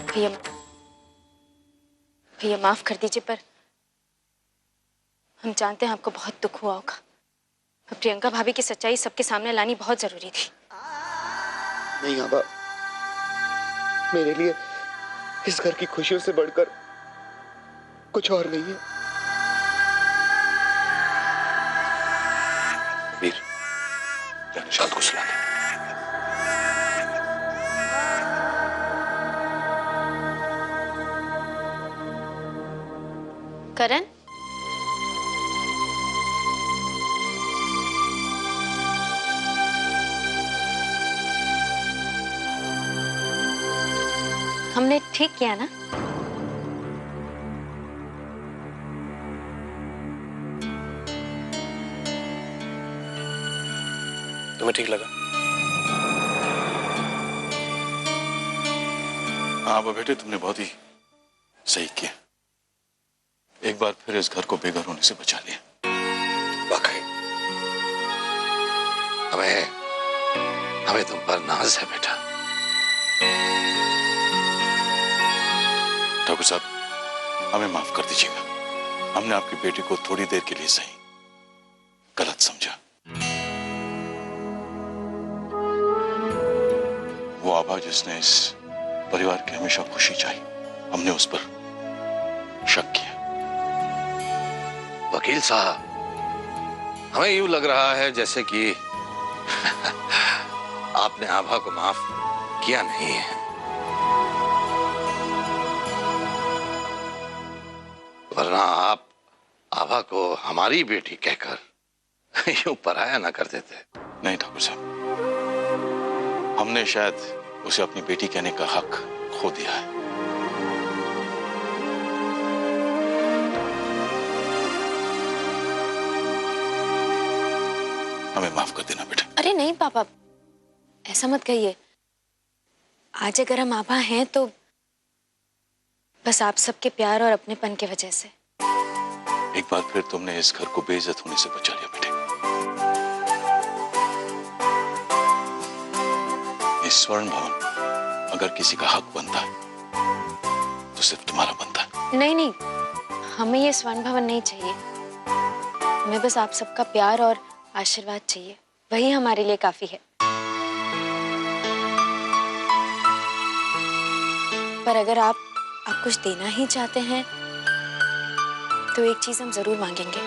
भैया भैया माफ कर दीजिए, पर हम जानते हैं आपको बहुत दुख हुआ होगा। प्रियंका भाभी की सच्चाई सबके सामने लानी बहुत जरूरी थी। नहीं आबा, मेरे लिए इस घर की खुशियों से बढ़कर कुछ और नहीं है। वीर, जा निशांत को सुला दे। करण, हमने ठीक किया ना? तुम्हें ठीक लगा? हाँ बेटे, तुमने बहुत ही सही किया। एक बार फिर इस घर को बेघर होने से बचा लिया। वाकई हमें तुम पर नाज है बेटा। ठाकुर साहब, हमें माफ कर दीजिएगा। हमने आपकी बेटी को थोड़ी देर के लिए सही गलत समझा। वो आभा जिसने इस परिवार की हमेशा खुशी चाही, हमने उस पर शक किया। वकील साहब, हमें यूं लग रहा है जैसे कि आपने आभा को माफ किया नहीं है। वरना आप आभा को हमारी बेटी कहकर यूं पराया ना कर देते। नहीं ठाकुर साहब, हमने शायद उसे अपनी बेटी कहने का हक खो दिया है। हमें माफ कर देना बेटा। अरे नहीं पापा, ऐसा मत कहिए। आज अगर हम आभा हैं तो बस आप सबके प्यार और अपनेपन की वजह से। एक बार फिर तुमने इस घर को बेइज्जत होने से बचा लिया बेटे। ये स्वर्ण भवन अगर किसी का हक बनता है तो सिर्फ तुम्हारा बनता है। नहीं नहीं, हमें ये स्वर्ण भवन नहीं चाहिए। हमें बस आप सबका प्यार और आशीर्वाद चाहिए, वही हमारे लिए काफी है। पर अगर आप कुछ देना ही चाहते हैं तो एक चीज हम जरूर मांगेंगे।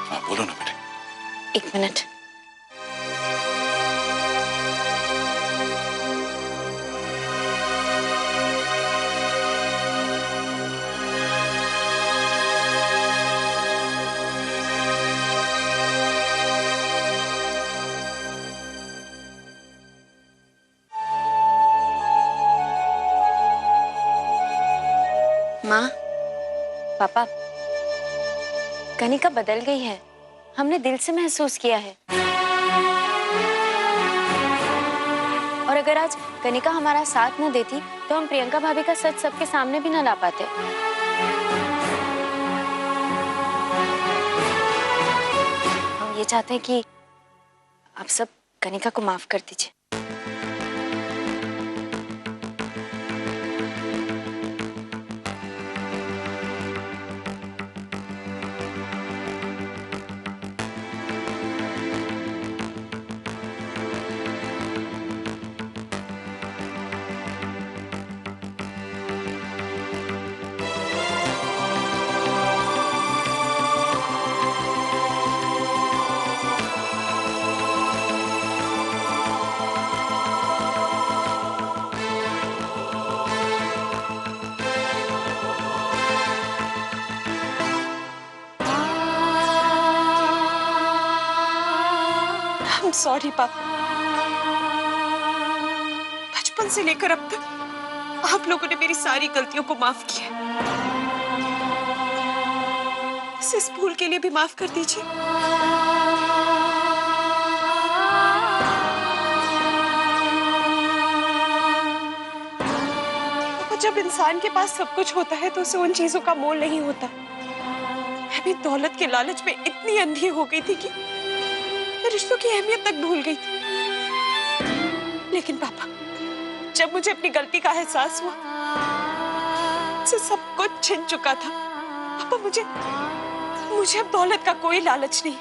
हाँ बोलो ना बेटे। एक मिनट। माँ, पापा, कनिका बदल गई है। हमने दिल से महसूस किया है। और अगर आज कनिका हमारा साथ न देती तो हम प्रियंका भाभी का सच सबके सामने भी न ला पाते। हम ये चाहते हैं कि आप सब कनिका को माफ कर दीजिए। सॉरी पापा, बचपन से लेकर अब तक आप लोगों ने मेरी सारी गलतियों को माफ किया। इस भूल के लिए भी माफ कर दीजिए। जब इंसान के पास सब कुछ होता है तो उसे उन चीजों का मोल नहीं होता। मैं भी दौलत के लालच में इतनी अंधी हो गई थी कि रिश्तों की अहमियत तक भूल गई थी। लेकिन पापा, जब मुझे अपनी गलती का एहसास हुआ, मुझसे सब कुछ छिन चुका था। पापा मुझे अब दौलत का कोई लालच नहीं,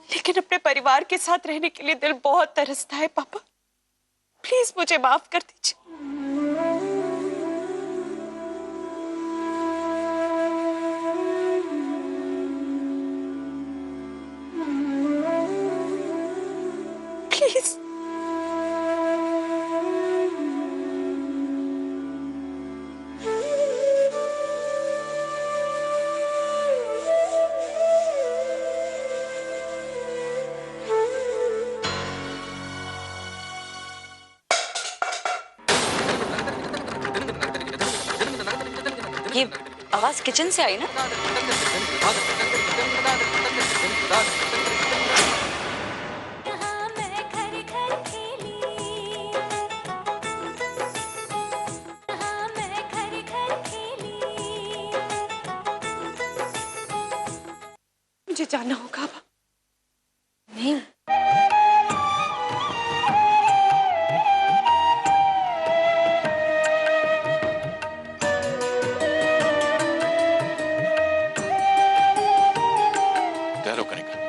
लेकिन अपने परिवार के साथ रहने के लिए दिल बहुत तरसता है। पापा प्लीज मुझे माफ कर दीजिए। प्लीज। ये आवाज किचन से आई ना? मुझे जाना होगा अब। नहीं, तैयार हो कनिका।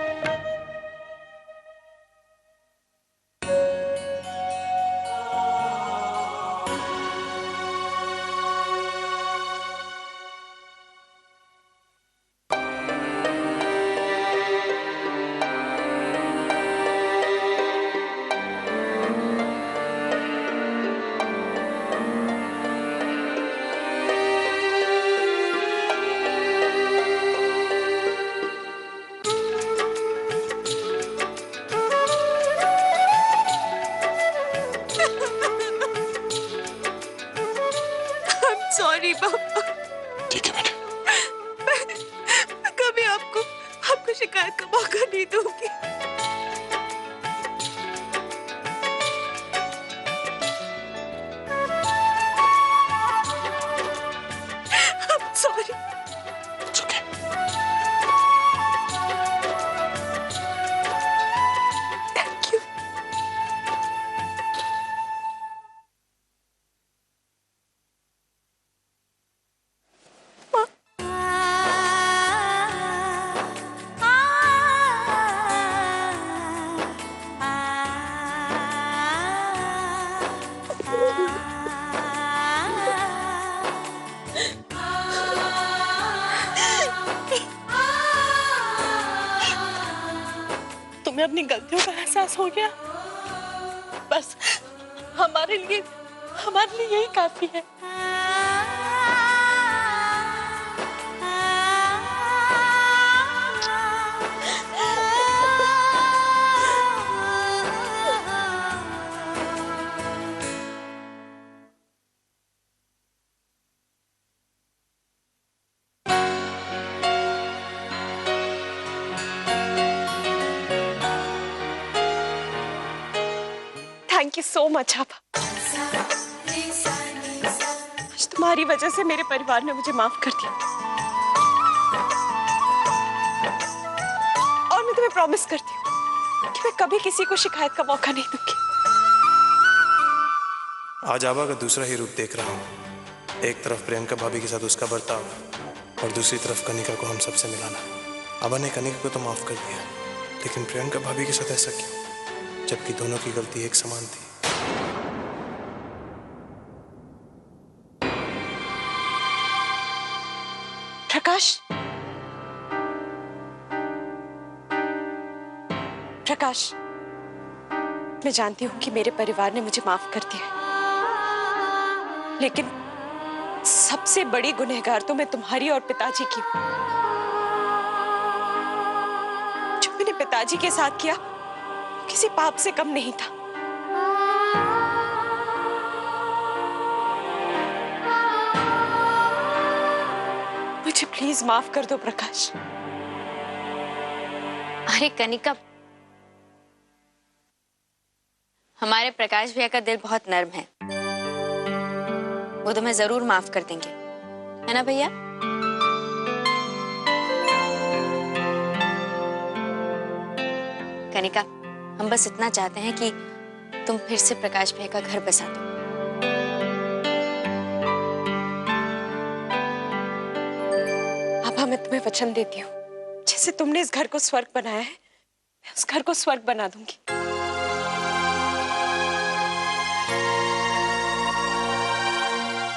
सॉरी पापा, ठीक है बेटा। मैं कभी आपको शिकायत का मौका नहीं दूंगी। I'm sorry. It's okay. Thank you. तुम्हें अपनी गलतियों का एहसास हो गया? बस हमारे लिए यही काफी है। थैंक यू सो मच आप। आज तुम्हारी वजह से मेरे परिवार ने मुझे माफ कर दिया, और मैं तुम्हें प्रॉमिस करती हूँ कि मैं कभी किसी को शिकायत का मौका नहीं दूंगी। आज आभा का दूसरा ही रूप देख रहा हूँ। एक तरफ प्रियंका भाभी के साथ उसका बर्ताव और दूसरी तरफ कनिका को हम सबसे मिलाना। आभा ने कनिका को तो माफ कर दिया, लेकिन प्रियंका भाभी के साथ ऐसा क्यों, जबकि दोनों की गलती एक समान थी। प्रकाश, मैं जानती हूं कि मेरे परिवार ने मुझे माफ कर दिया, लेकिन सबसे बड़ी गुनहगार तो मैं तुम्हारी और पिताजी की हूं। जो मैंने पिताजी के साथ किया किसी पाप से कम नहीं था। मुझे प्लीज माफ कर दो प्रकाश। अरे कनिका, हमारे प्रकाश भैया का दिल बहुत नर्म है, वो तुम्हें जरूर माफ कर देंगे, है ना भैया? कनिका, हम बस इतना चाहते हैं कि तुम फिर से प्रकाश भाई का घर बसा दो। आभा, मैं तुम्हें वचन देती हूँ, जैसे तुमने इस घर को स्वर्ग बनाया है, मैं उस घर को स्वर्ग बना दूंगी।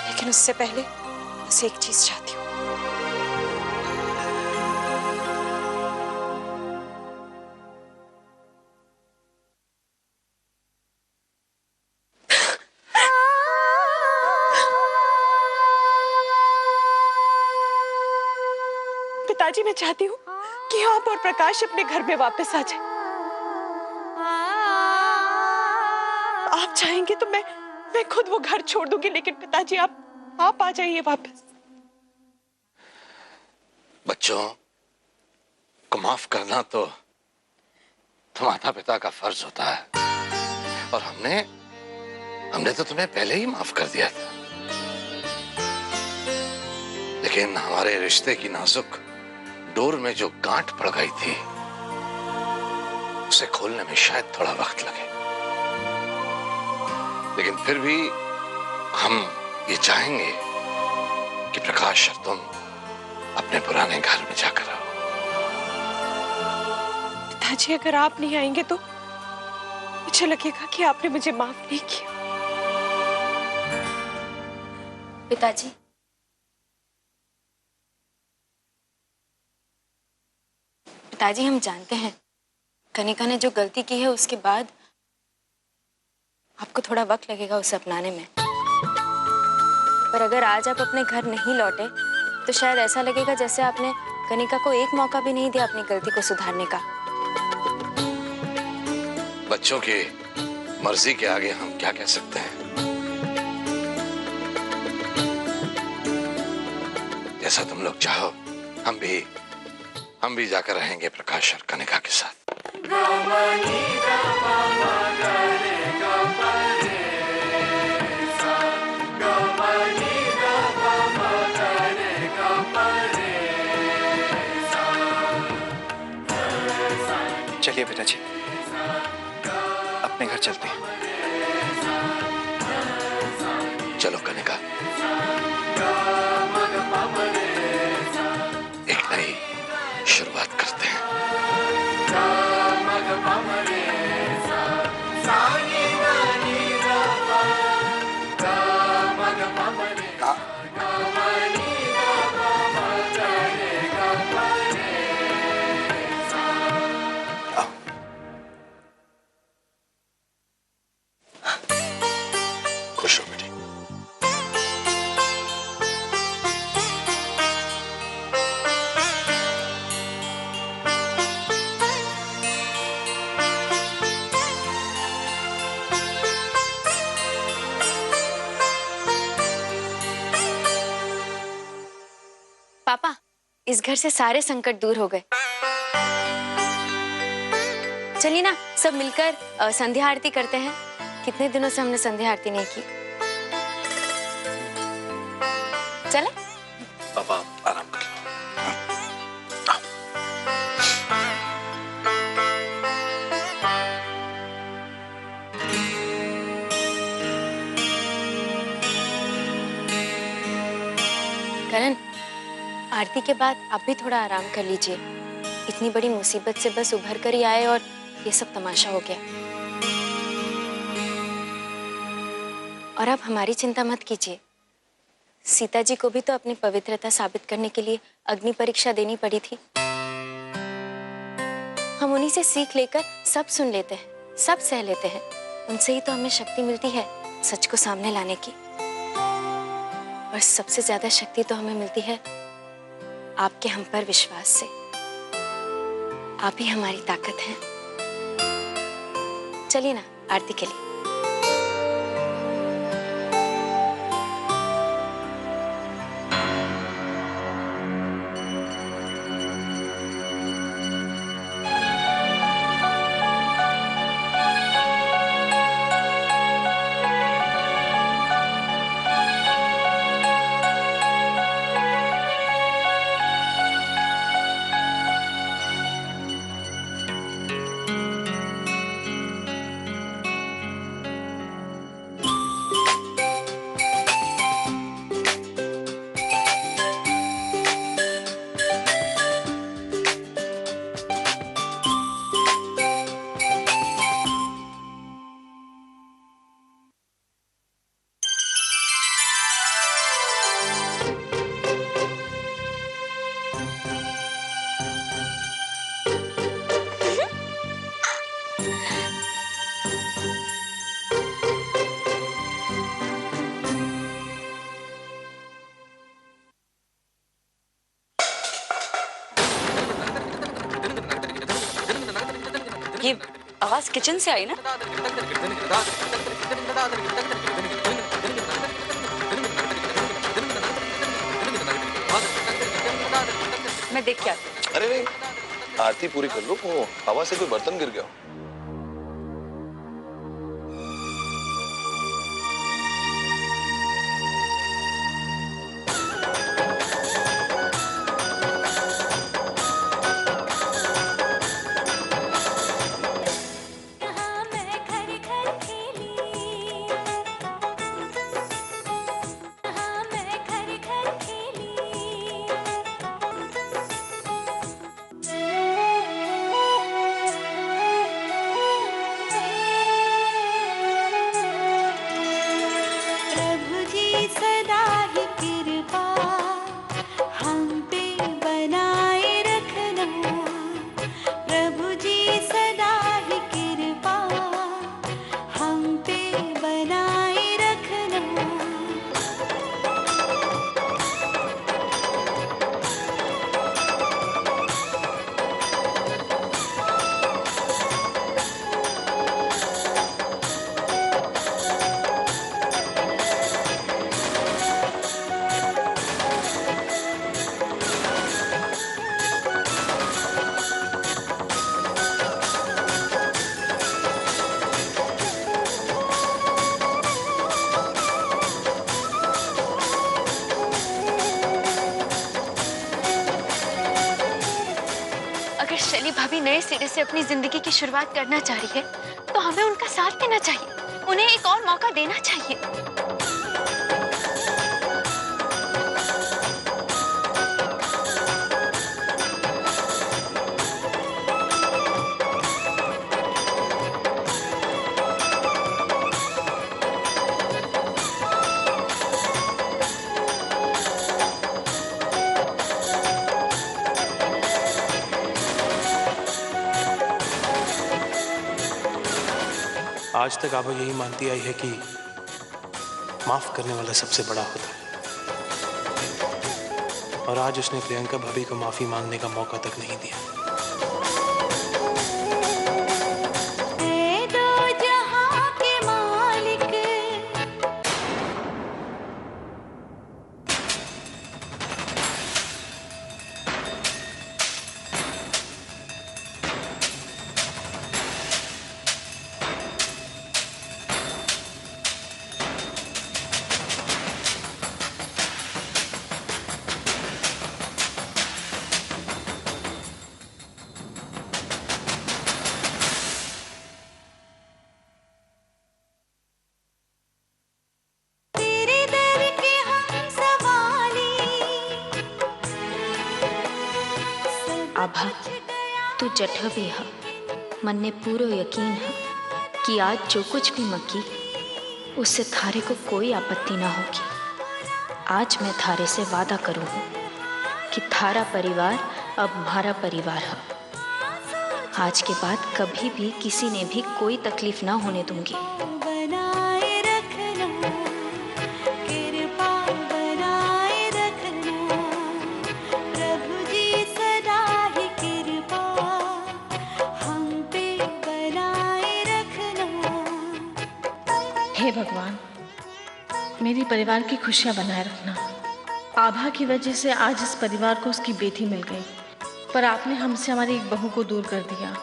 लेकिन उससे पहले बस एक चीज चाहती हूँ। पिताजी, मैं चाहती हूँ कि आप और प्रकाश अपने घर में वापस आ जाए। आप चाहेंगे तो मैं खुद वो घर छोड़ दूंगी, लेकिन पिताजी आप आ जाइए वापस। बच्चों को माफ करना तो माता पिता का फर्ज होता है, और हमने तो तुम्हें पहले ही माफ कर दिया था। लेकिन हमारे रिश्ते की नाजुक डोर में जो गांठ पड़ गई थी, उसे खोलने में शायद थोड़ा वक्त लगे। लेकिन फिर भी हम ये चाहेंगे कि प्रकाश और तुम अपने पुराने घर में जाकर रहो। पिताजी, अगर आप नहीं आएंगे तो मुझे लगेगा कि आपने मुझे माफ नहीं किया। पिताजी, पिताजी, हम जानते हैं कनिका ने जो गलती की है उसके बाद आपको थोड़ा वक्त लगेगा उसे अपनाने में। पर अगर आज आप अपने घर नहीं लौटे तो शायद ऐसा लगेगा जैसे आपने कनिका को एक मौका भी नहीं दिया अपनी गलती को सुधारने का। बच्चों की मर्जी के आगे हम क्या कह सकते हैं। जैसा तुम लोग चाहो, हम भी जाकर रहेंगे प्रकाश और कनिका के साथ। चलिए पिताजी, अपने घर चलते हैं। चलो कनिका, एक नई शुरुआत करते हैं। खुश हो बेटी। पापा, इस घर से सारे संकट दूर हो गए। चलिए ना सब मिलकर संध्या आरती करते हैं। कितने दिनों से हमने संध्या आरती नहीं की। चले? पापा आराम कर लो। करण, आरती के बाद आप भी थोड़ा आराम कर लीजिए। इतनी बड़ी मुसीबत से बस उभर कर ही आए और ये सब तमाशा हो गया। और आप हमारी चिंता मत कीजिए। सीता जी को भी तो अपनी पवित्रता साबित करने के लिए अग्नि परीक्षा देनी पड़ी थी। हम उन्हीं से सीख लेकर सब सुन लेते हैं, सब सह लेते हैं। उनसे ही तो हमें शक्ति मिलती है सच को सामने लाने की। और सबसे ज्यादा शक्ति तो हमें मिलती है आपके हम पर विश्वास से। आप ही हमारी ताकत हैं। चलिए ना आरती के लिए। आवाज किचन से आई ना? मैं देख के आती हूँ। अरे नहीं, आरती पूरी कर लो, वो हवा से कोई बर्तन गिर गया। शैली भाभी नए सिरे से अपनी जिंदगी की शुरुआत करना चाह रही है तो हमें उनका साथ देना चाहिए, उन्हें एक और मौका देना चाहिए। आज तक आभा यही मानती आई है कि माफ करने वाला सबसे बड़ा होता है, और आज उसने प्रियंका भाभी को माफी मांगने का मौका तक नहीं दिया। आभा तू जठ भी है, मन ने पूरो यकीन है कि आज जो कुछ भी मकी उससे थारे को कोई आपत्ति ना होगी। आज मैं थारे से वादा करूँ कि थारा परिवार अब हमारा परिवार है। आज के बाद कभी भी किसी ने भी कोई तकलीफ ना होने दूंगी। हे भगवान, मेरी परिवार की खुशियां बनाए रखना। आभा की वजह से आज इस परिवार को उसकी बेटी मिल गई, पर आपने हमसे हमारी एक बहू को दूर कर दिया।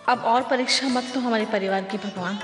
अब और परीक्षा मत लो हमारे परिवार की भगवान।